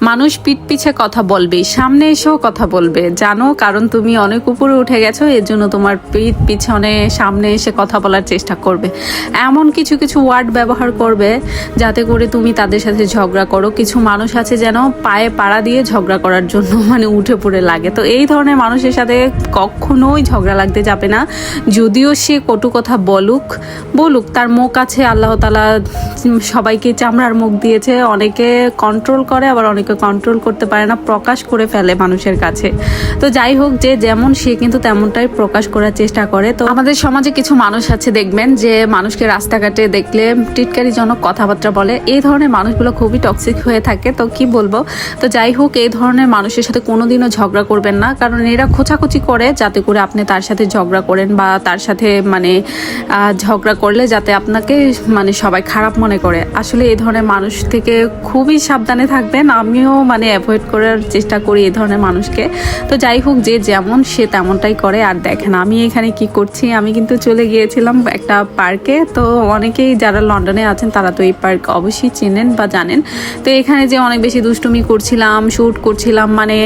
মানুষ পিঠ পিছে কথা বলবে, সামনে এসেও কথা বলবে জানো, কারণ তুমি অনেক উপরে উঠে গেছো, এর জন্য তোমার পিঠ পিছনে সামনে এসে কথা বলার চেষ্টা করবে। এমন কিছু কিছু ওয়ার্ড ব্যবহার করবে যাতে করে তুমি তাদের সাথে ঝগড়া করো। কিছু মানুষ আছে যেন পায়ে পাড়া দিয়ে ঝগড়া করার জন্য মানে উঠে পড়ে লাগে। তো এই ধরনের মানুষের সাথে কখনোই ঝগড়া লাগতে যাবে না। যদিও সে কটু কথা বলুক, তার মুখ আছে, আল্লাহ তাআলা সবাইকে চামড়ার মুখ দিয়েছে। অনেকে কন্ট্রোল করে, আবার অনেকে কন্ট্রোল করতে পারে না, প্রকাশ করে ফেলে মানুষের কাছে। তো যাই হোক, যে যেমন সে কিন্তু তেমনটাই প্রকাশ করার চেষ্টা করে। তো আমাদের সমাজে কিছু মানুষ আছে দেখবেন যে মানুষকে রাস্তাঘাটে দেখলে টিটকারিজনক কথাবার্তা বলে। এই ধরনের মানুষগুলো খুবই টক্সিক হয়ে থাকে। তো কি বলবো, তো যাই হোক, এই ধরনের মানুষের সাথে কোনোদিনও ঝগড়া করবেন না, কারণ এরা খোঁচাখুচি করে যাতে করে আপনি তার সাথে ঝগড়া করেন, বা তার সাথে মানে ঝগড়া করলে যাতে আপনাকে মানে সবাই খারাপ মনে করে। আসলে এই ধরনের মানুষ থেকে খুবই সাবধানে থাকবেন। আমিও মানে অ্যাভয়েড করার চেষ্টা করি এই ধরনের মানুষকে। তো যাই হোক, যে যেমন সে তেমনটাই করে। আর দেখেন আমি এখানে কি করছি, আমি কিন্তু চলে গিয়েছিলাম একটা পার্কে। তো অনেকেই যারা লন্ডনে আছেন তারা তো এই পার্ক অবশ্যই চেনেন বা জানেন। তো এখানে যে অনেক বেশি দুষ্টুমি করছিলাম, শ্যুট করছিলাম, মানে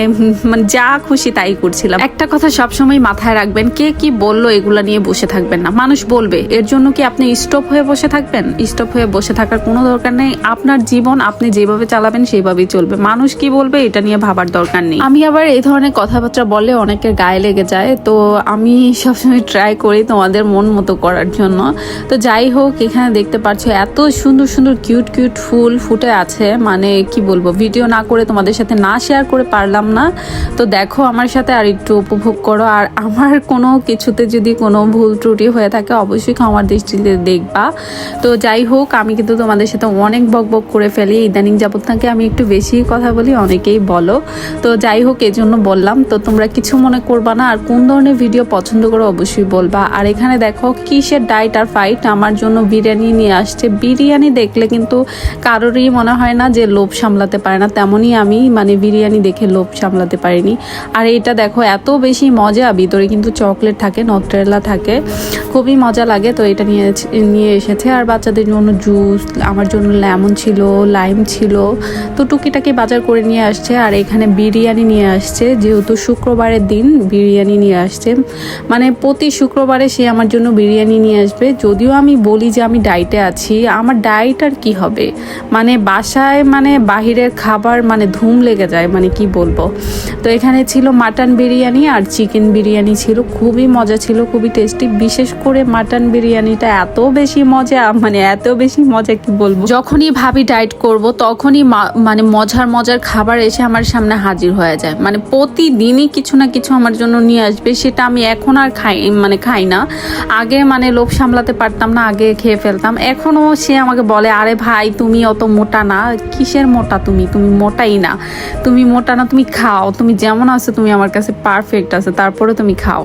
যা খুশি তাই করছিলাম। একটা কথা সবসময় মাথায় রাখবেন, কে কি বললো এগুলা নিয়ে বসে থাকবেন না। মানুষ বলবে, এর জন্য কি আপনি স্টপ হয়ে বসে থাকবেন? স্টপ হয়ে বসে থাকার কোনো দরকার নেই। আপনার জীবন আপনি যেভাবে চালাবেন সেইভাবেই চলবে। মানুষ কি বলবে এটা নিয়ে ভাবার দরকার নেই। আমি আবার এই ধরনের কথাবার্তা বললে অনেকের গায়ে লেগে যায়, তো আমি সবসময় ট্রাই করি তোমাদের মন মতো করার জন্য। তো যাই হোক, এখানে দেখতে পাচ্ছ এত সুন্দর সুন্দর কিউট কিউট ফুল ফুটে আছে, মানে কি বলবো, ভিডিও না করে তোমাদের সাথে না শেয়ার করে পারলাম না। তো দেখো আমার সাথে আর একটু উপভোগ করো। আর আমার কোনো কিছুতে যদি কোনো ভুল ত্রুটি হয়ে থাকে অবশ্যই ক্ষমার দৃষ্টিতে দেখবা। তো যাই হোক, আমি কিন্তু তোমাদের সাথে অনেক বকবক করে ফেলি ইদানিং যাবত থেকে, আমি একটু বেশি কথা বলি, অনেকেই বলো। তো যাই হোক, এই জন্য বললাম। তো তোমরা কিছু মনে করবা না, আর কোন ধরনের ভিডিও পছন্দ করো অবশ্যই বলবা। আর এখানে দেখো কিসের ডাইট আর ফাইট, আমার জন্য বিরিয়ানি নিয়ে আসছে। বিরিয়ানি দেখলে কিন্তু কারোরই মনে হয় না যে লোভ সামলাতে পারে না, তেমনই আমি মানে বিরিয়ানি দেখে লোভ সামলাতে পারিনি। আর এটা দেখো এত বেশি মজা, ভিতরে কিন্তু চকলেট থাকে, নটরেলা থাকে, খুবই মজা লাগে। তো এটা নিয়ে এসেছে। আর বাচ্চাদের জন্য জুস, আমার জন্য লেমন ছিল, লাইম ছিল। তো টুকিটাকি বাজার করে নিয়ে আসছে। আর এখানে বিরিয়ানি নিয়ে আসছে, যেহেতু শুক্রবারের দিন বিরিয়ানি নিয়ে আসছে। মানে প্রতি শুক্রবারে সে আমার জন্য বিরিয়ানি নিয়ে আসবে। যদিও আমি বলি যে আমি ডায়েটে আছি, আমার ডায়েট আর কি হবে, মানে বাসায় মানে বাহিরের খাবার মানে ধুম লেগে যায়, মানে কি বলবো। তো এখানে ছিল মাটন বিরিয়ানি আর চিকেন বিরিয়ানি ছিল, খুবই মজা ছিল, খুবই টেস্টি। বিশেষ করে মাটন বিরিয়ানিটা এত বেশি মজা, মানে এত বেশি মজা কি বলবো। যখনই ভাবি ডায়েট করব তখনই মানে মজার খাবার এসে আমার সামনে হাজির হয়ে যায়। মানে প্রতিদিনই কিছু না কিছু আমার জন্য নিয়ে আসবে, সেটা আমি এখন আর খাই না। আগে মানে লোভ সামলাতে পারতাম না, আগে খেয়ে ফেলতাম। এখনও সে আমাকে বলে, আরে ভাই তুমি অত মোটা না। কিসের মোটা? তুমি মোটাই না, তুমি মোটা না, তুমি খাও, তুমি যেমন আছো তুমি আমার কাছে পারফেক্ট আছে, তারপরে তুমি খাও।